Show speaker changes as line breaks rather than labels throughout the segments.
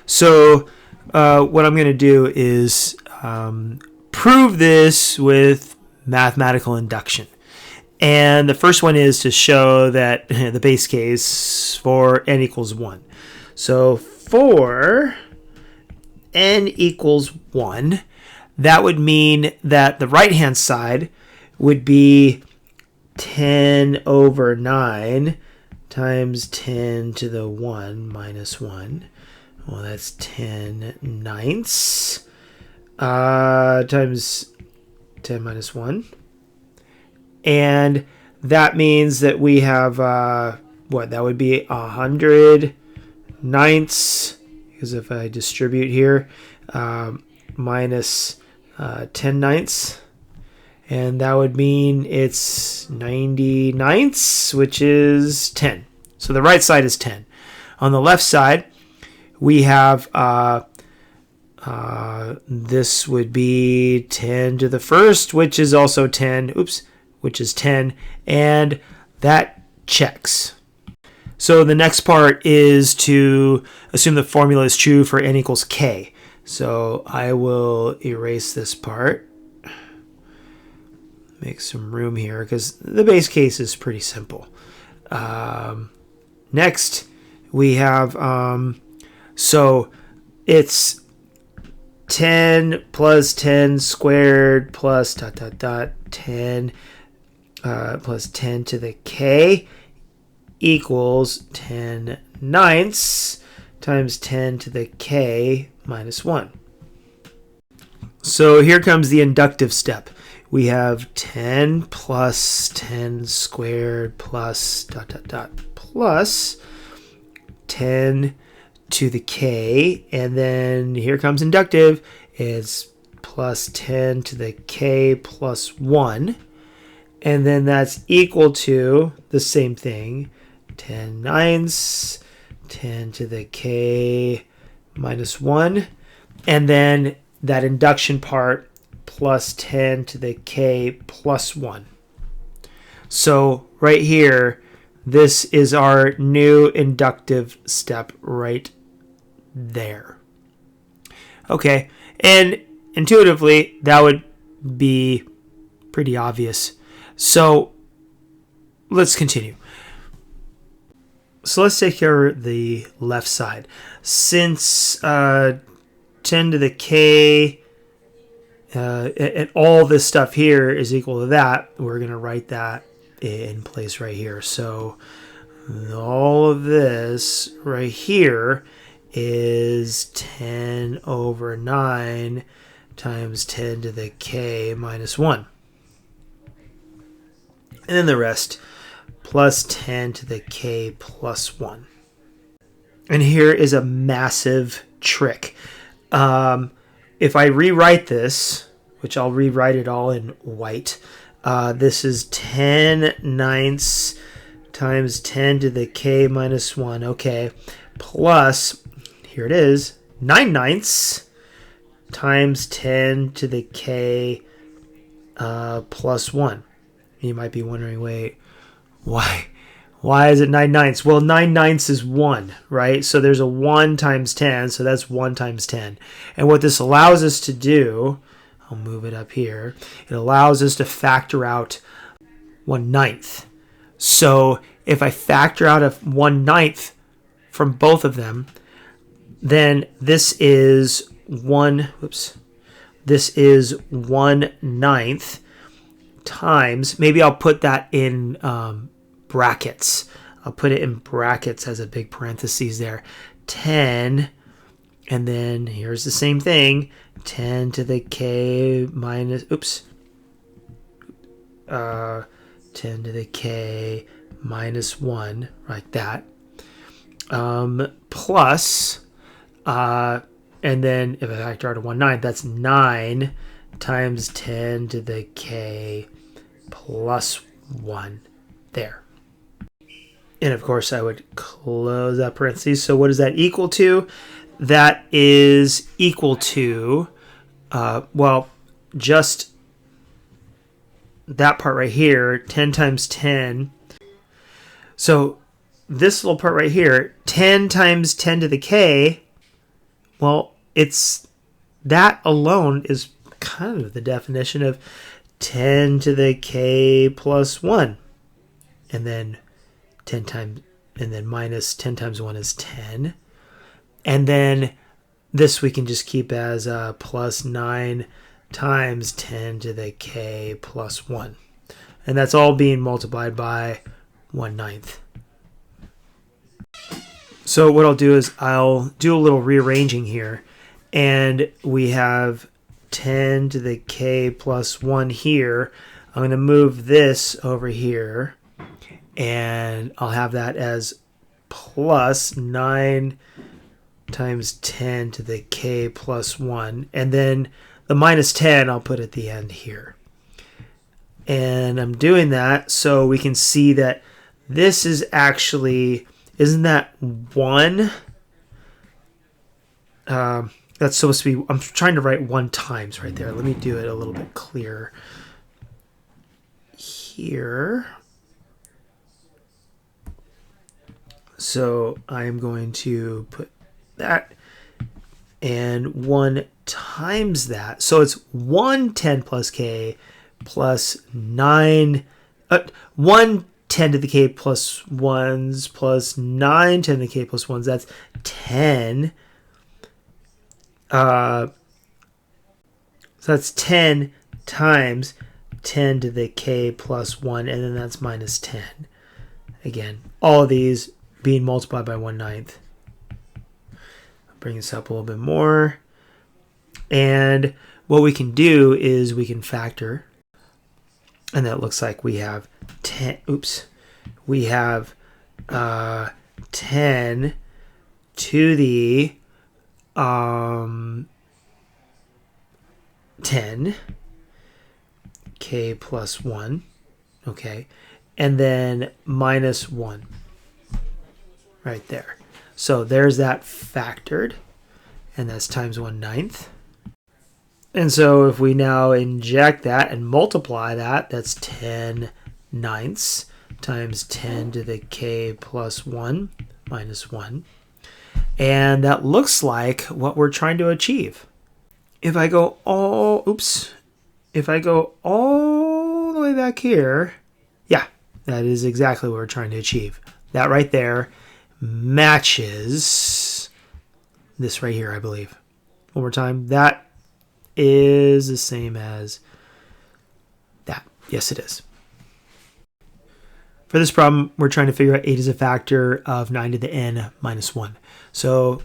So what I'm going to do is prove this with mathematical induction. And the first one is to show that the base case for n equals 1. So for n equals 1, that would mean that the right-hand side would be 10 over 9 times 10 to the 1 minus 1. Well, that's 10 ninths times 10 minus 1. And that means that we have, what, that would be 100 ninths, because if I distribute here, minus 10 ninths. And that would mean it's 90 ninths, which is 10. So the right side is 10. On the left side, we have, this would be 10 to the first, which is also 10. Oops, which is 10. And that checks. So the next part is to assume the formula is true for n equals k. So I will erase this part. Make some room here because the base case is pretty simple. Next, we have, so it's 10 plus 10 squared plus 10 plus 10 to the k equals 10 ninths times 10 to the k minus 1. So here comes the inductive step. We have 10 plus 10 squared plus plus 10 to the k, and then here comes inductive. It's plus 10 to the k plus 1, and then that's equal to the same thing, 10 ninths, 10 to the k minus 1, and then that induction part plus 10 to the k plus 1. So right here, this is our new inductive step right there. Okay, and intuitively, that would be pretty obvious. So let's continue. So let's take care of the left side. Since 10 to the k and all this stuff here is equal to that, we're going to write that in place right here. So all of this right here is 10 over 9 times 10 to the k minus 1. And then the rest plus 10 to the k plus 1. And here is a massive trick. If I rewrite this, which I'll rewrite it all in white, this is 10 ninths times 10 to the k minus 1, okay, plus, here it is, 9 ninths times 10 to the k plus 1. You might be wondering, wait, why is it 9 ninths? Well, 9 ninths is 1, right? So there's a 1 times 10, so that's 1 times 10. And what this allows us to do, I'll move it up here, it allows us to factor out 1/9. So if I factor out a 1/9 from both of them, then this is 1/9 times, maybe I'll put that in brackets. I'll put it in brackets as a big parentheses there. 10, and then here's the same thing, 10 to the k minus, 10 to the k minus 1, like that. Plus, and then if I factor out a 1/9, that's 9 times 10 to the k plus 1 there. And of course, I would close that parentheses. So what is that equal to? That is equal to, well, just that part right here, 10 times 10. So this little part right here, 10 times 10 to the k, Well, it's that alone is kind of the definition of 10 to the k plus 1. And then 10 times, and then minus 10 times 1 is 10. And then this we can just keep as plus 9 times 10 to the k plus 1. And that's all being multiplied by 1/9. So what I'll do is I'll do a little rearranging here. And we have 10 to the k plus 1 here. I'm going to move this over here. And I'll have that as plus 9 times 10 to the k plus 1. And then the minus 10 I'll put at the end here. And I'm doing that so we can see that this is actually, isn't that 1? That's supposed to be, I'm trying to write 1 times right there. Let me do it a little bit clearer here. So I'm going to put that and 1 times that. So it's 1 10 plus k plus 9, 1 10 to the k plus 1s plus 9 10 to the k plus 1s. That's 10. So that's 10 times 10 to the k plus 1, and then that's minus 10. Again, all of these being multiplied by 1/9. I'll bring this up a little bit more. And what we can do is we can factor. And that looks like we have 10. We have 10 to the 10 k plus 1. Okay. And then minus 1. Right there. So there's that factored, and that's times 1/9. And so if we now inject that and multiply that, that's 10/9 times 10 to the k plus 1 minus 1. And that looks like what we're trying to achieve. If I go all the way back here, yeah, that is exactly what we're trying to achieve. That right there matches this right here, I believe. One more time. That is the same as that. Yes, it is. For this problem, we're trying to figure out 8 as a factor of 9 to the n minus 1. So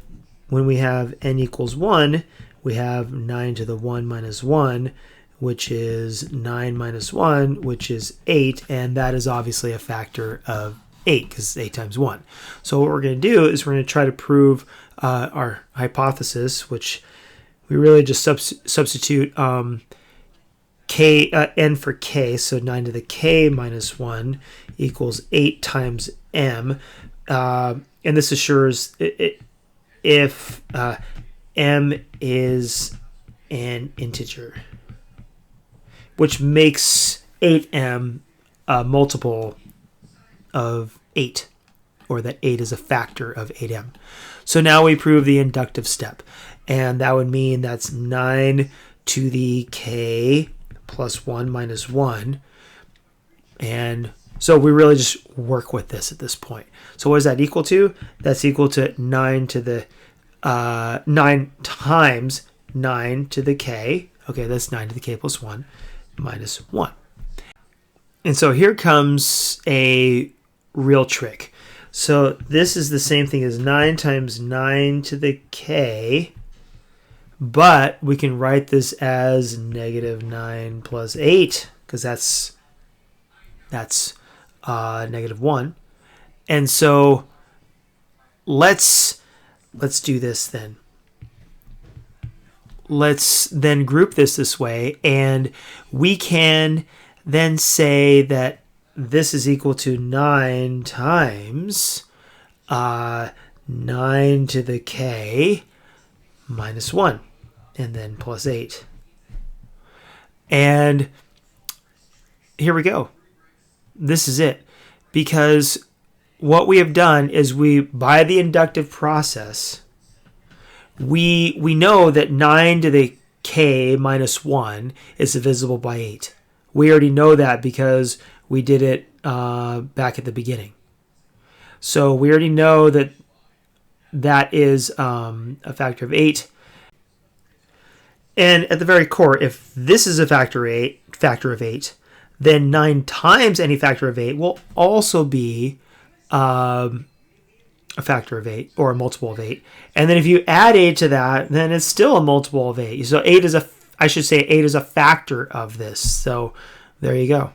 when we have n equals 1, we have 9 to the 1 minus 1, which is 9 minus 1, which is 8, and that is obviously a factor of 8 because it's 8 times 1. So what we're going to do is we're going to try to prove our hypothesis, which we really just substitute n for k, so 9 to the k minus 1 equals 8 times m. And this assures if m is an integer, which makes 8m a multiple of 8, or that 8 is a factor of 8m. So now we prove the inductive step, and that would mean that's 9 to the k plus 1 minus 1. And so we really just work with this at this point. So what is that equal to? That's equal to 9 to the 9 times 9 to the k. Okay, that's 9 to the k plus 1 minus 1. And so here comes a real trick. So this is the same thing as 9 times 9 to the k, but we can write this as negative 9 plus 8, because that's negative 1. And so let's do this then. Let's then group this way, and we can then say that this is equal to 9 times 9 to the k minus 1, and then plus 8. And here we go. This is it. Because what we have done is by the inductive process, we know that 9 to the k minus 1 is divisible by 8. We already know that because we did it back at the beginning. So we already know that that is a factor of 8. And at the very core, if this is a factor of 8, then 9 times any factor of 8 will also be a factor of 8 or a multiple of 8. And then if you add 8 to that, then it's still a multiple of 8. So 8 is a factor of this. So there you go.